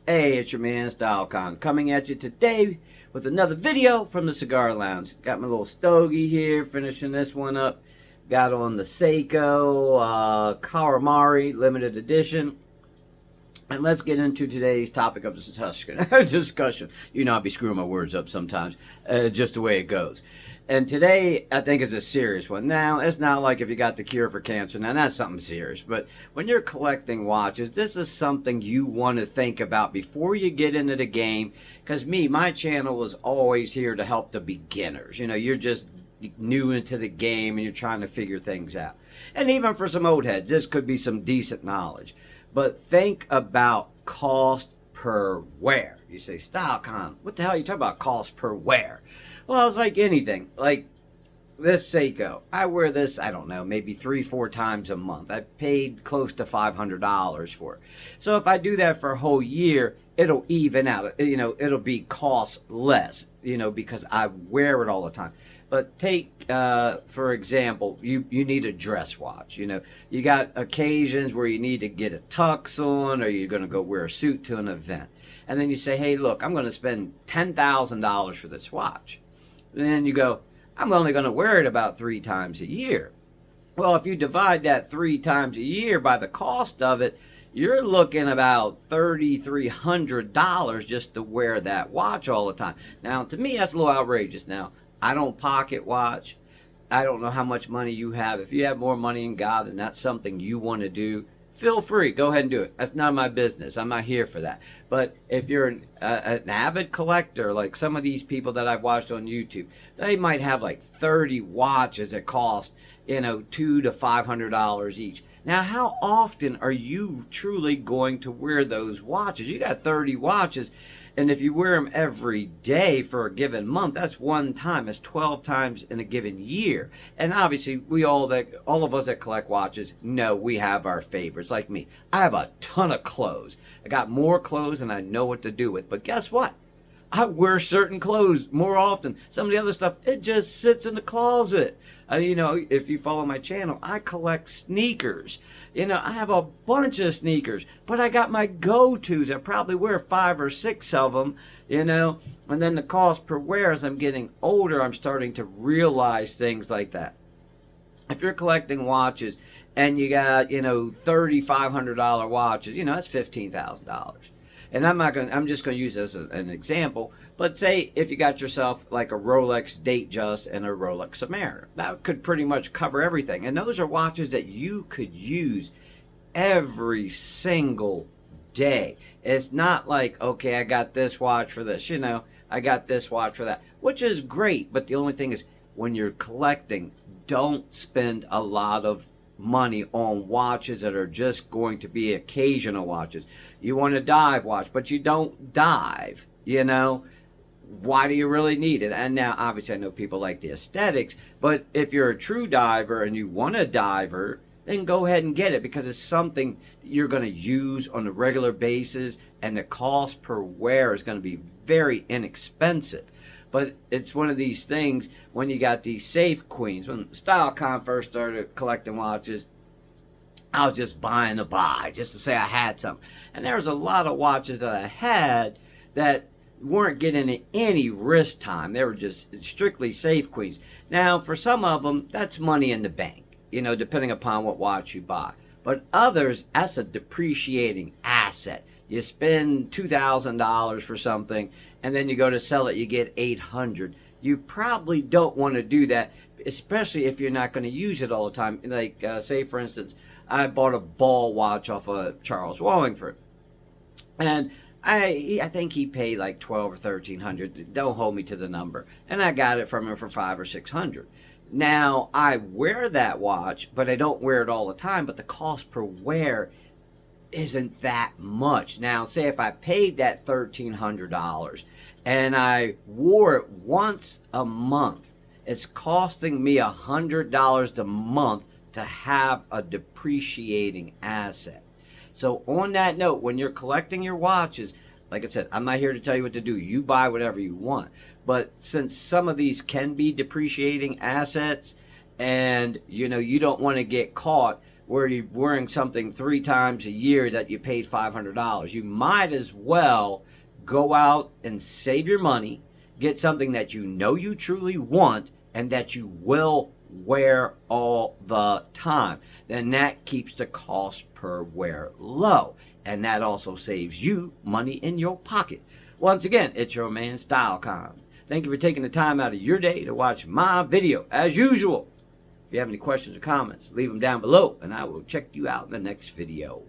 Hey, it's your man StyleCon coming at you today with another video from the Cigar Lounge. Got my little stogie here, finishing this one up. Got on the Seiko Calamari limited edition. And let's get into today's topic of discussion. You know, I'll be screwing my words up sometimes, just the way it goes. And today, I think, is a serious one. Now, it's not like if you got the cure for cancer. Now, that's something serious. But when you're collecting watches, this is something you want to think about before you get into the game. Because my channel is always here to help the beginners. You know, you're just new into the game and you're trying to figure things out. And even for some old heads, this could be some decent knowledge. But think about cost per wear. You say, StyleCon, what the hell are you talking about cost per wear? Well, it's like anything. Like this Seiko. I wear this, I don't know, maybe 3-4 times a month. I paid close to $500 for it. So if I do that for a whole year, it'll even out. You know, it'll be cost less, you know, because I wear it all the time. But take, for example, you need a dress watch. You know, you got occasions where you need to get a tux on, or you're going to go wear a suit to an event. And then you say, hey, look, I'm going to spend $10,000 for this watch. And then you go, I'm only going to wear it about 3 times a year. Well, if you divide that 3 times a year by the cost of it, you're looking about $3,300 just to wear that watch all the time. Now, to me, that's a little outrageous. Now, I don't pocket watch. I don't know how much money you have. If you have more money in God and that's something you want to do, feel free. Go ahead and do it. That's none of my business. I'm not here for that. But if you're an avid collector, like some of these people that I've watched on YouTube, they might have like 30 watches that cost, you know, $200 to $500 each. Now, how often are you truly going to wear those watches? You got 30 watches, and if you wear them every day for a given month, that's one time. That's 12 times in a given year. And obviously, all of us that collect watches know we have our favorites. Like me, I have a ton of clothes. I got more clothes than I know what to do with. But guess what? I wear certain clothes more often. Some of the other stuff, it just sits in the closet. You know, if you follow my channel, I collect sneakers. You know, I have a bunch of sneakers, but I got my go-tos. I probably wear 5 or 6 of them, you know. And then the cost per wear, as I'm getting older, I'm starting to realize things like that. If you're collecting watches and you got, you know, $3,500 watches, you know, that's $15,000. And I'm just going to use this as an example, but say if you got yourself like a Rolex Datejust and a Rolex Submariner, that could pretty much cover everything. And those are watches that you could use every single day. It's not like, okay, I got this watch for this, you know, I got this watch for that, which is great. But the only thing is, when you're collecting, don't spend a lot of money on watches that are just going to be occasional watches. You want a dive watch, but you don't dive, you know. Why do you really need it? And now, obviously, I know people like the aesthetics, but if you're a true diver and you want a diver, then go ahead and get it, because it's something you're going to use on a regular basis, and the cost per wear is going to be very inexpensive. But it's one of these things when you got these safe queens. When StyleCon first started collecting watches, I was just buying to buy, just to say I had something. And there was a lot of watches that I had that weren't getting any wrist time. They were just strictly safe queens. Now, for some of them, that's money in the bank, you know, depending upon what watch you buy. But others, that's a depreciating asset. You spend $2,000 for something, and then you go to sell it, you get $800. You probably don't want to do that, especially if you're not going to use it all the time. Like, say, for instance, I bought a ball watch off of Charles Wallingford, and I think he paid like $1,200 or $1,300. Don't hold me to the number. And I got it from him for $500 or $600. Now, I wear that watch, but I don't wear it all the time. But the cost per wear isn't that much. Now, say if I paid that $1,300 and I wore it once a month, it's costing me $100 a month to have a depreciating asset. So on that note, when you're collecting your watches, like I said, I'm not here to tell you what to do. You buy whatever you want. But since some of these can be depreciating assets, and you know, you don't want to get caught where you're wearing something 3 times a year that you paid $500. You might as well go out and save your money, get something that you know you truly want and that you will wear all the time. Then that keeps the cost per wear low. And that also saves you money in your pocket. Once again, it's your man StyleCon. Thank you for taking the time out of your day to watch my video. As usual, if you have any questions or comments, leave them down below and I will check you out in the next video.